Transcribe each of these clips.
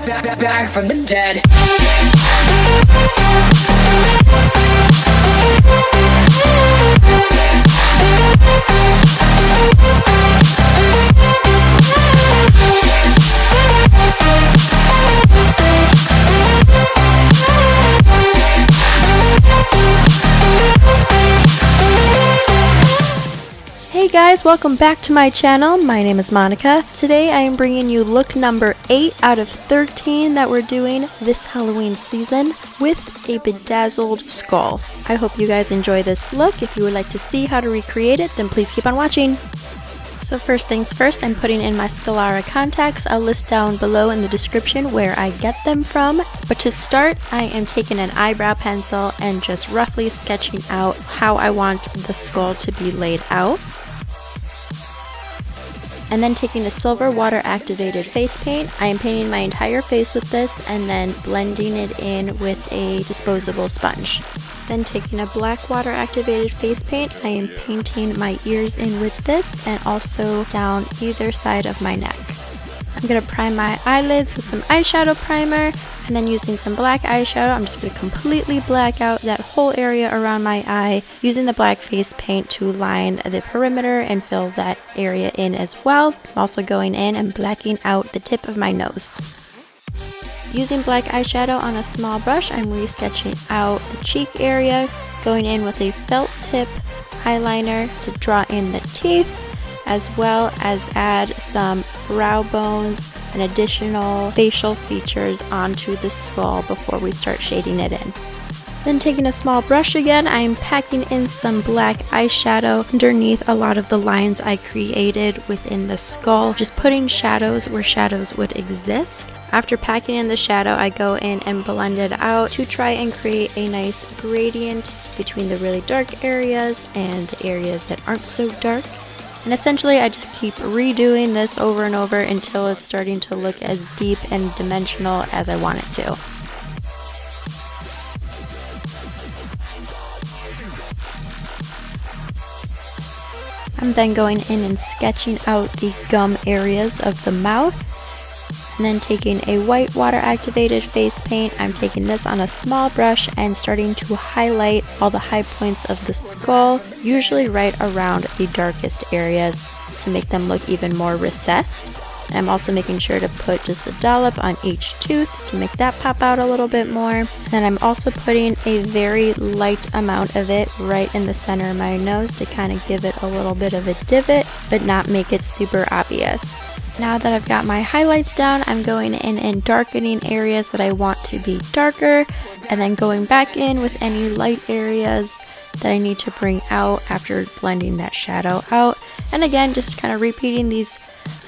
Back from the dead. Hey guys, welcome back to my channel. My name is Monica. Today I am bringing you look number 8 out of 13 that we're doing this Halloween season with a bedazzled skull. I hope you guys enjoy this look. If you would like to see how to recreate it, then please keep on watching. So first things first, I'm putting in my Scalara contacts. I'll list down below in the description where I get them from. But to start, I am taking an eyebrow pencil and just roughly sketching out how I want the skull to be laid out. And then taking a silver water activated face paint, I am painting my entire face with this and then blending it in with a disposable sponge. Then taking a black water activated face paint, I am painting my ears in with this and also down either side of my neck. I'm going to prime my eyelids with some eyeshadow primer, and then using some black eyeshadow, I'm just going to completely black out that whole area around my eye using the black face paint to line the perimeter and fill that area in as well. I'm also going in and blacking out the tip of my nose. Using black eyeshadow on a small brush, I'm resketching out the cheek area, going in with a felt tip eyeliner to draw in the teeth, as well as add some brow bones and additional facial features onto the skull before we start shading it in. Then taking a small brush again, I am packing in some black eyeshadow underneath a lot of the lines I created within the skull, just putting shadows where shadows would exist. After packing in the shadow, I go in and blend it out to try and create a nice gradient between the really dark areas and the areas that aren't so dark. And essentially I just keep redoing this over and over until it's starting to look as deep and dimensional as I want it to. I'm then going in and sketching out the gum areas of the mouth. And then taking a white water activated face paint, I'm taking this on a small brush and starting to highlight all the high points of the skull, usually right around the darkest areas to make them look even more recessed. And I'm also making sure to put just a dollop on each tooth to make that pop out a little bit more. And then I'm also putting a very light amount of it right in the center of my nose to kind of give it a little bit of a divot, but not make it super obvious. Now that I've got my highlights down, I'm going in and darkening areas that I want to be darker, and then going back in with any light areas that I need to bring out after blending that shadow out. And again, just kind of repeating these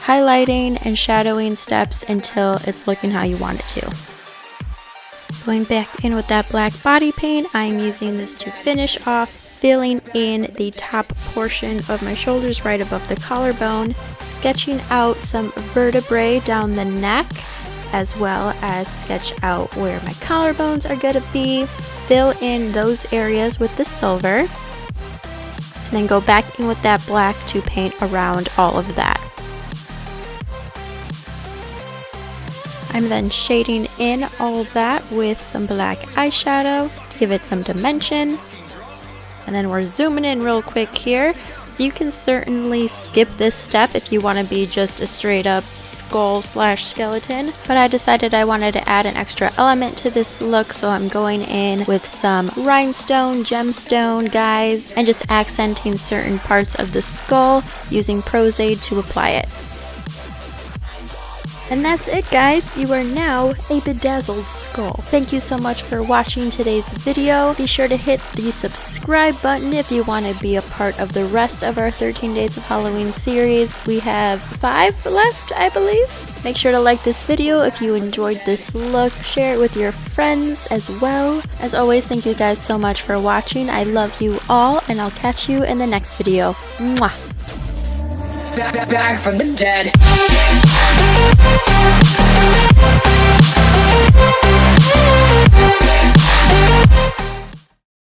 highlighting and shadowing steps until it's looking how you want it to. Going back in with that black body paint, I'm using this to finish off filling in the top portion of my shoulders right above the collarbone, sketching out some vertebrae down the neck, as well as sketch out where my collarbones are going to be, fill in those areas with the silver, and then go back in with that black to paint around all of that. I'm then shading in all that with some black eyeshadow to give it some dimension. And then we're zooming in real quick here, so you can certainly skip this step if you want to be just a straight up skull slash skeleton. But I decided I wanted to add an extra element to this look, so I'm going in with some rhinestone, gemstone guys, and just accenting certain parts of the skull using Prozade to apply it. And that's it, guys. You are now a bedazzled skull. Thank you so much for watching today's video. Be sure to hit the subscribe button if you want to be a part of the rest of our 13 Days of Halloween series. We have 5 left, I believe. Make sure to like this video if you enjoyed this look. Share it with your friends as well. As always, thank you guys so much for watching. I love you all, and I'll catch you in the next video. Mwah! Back from the dead.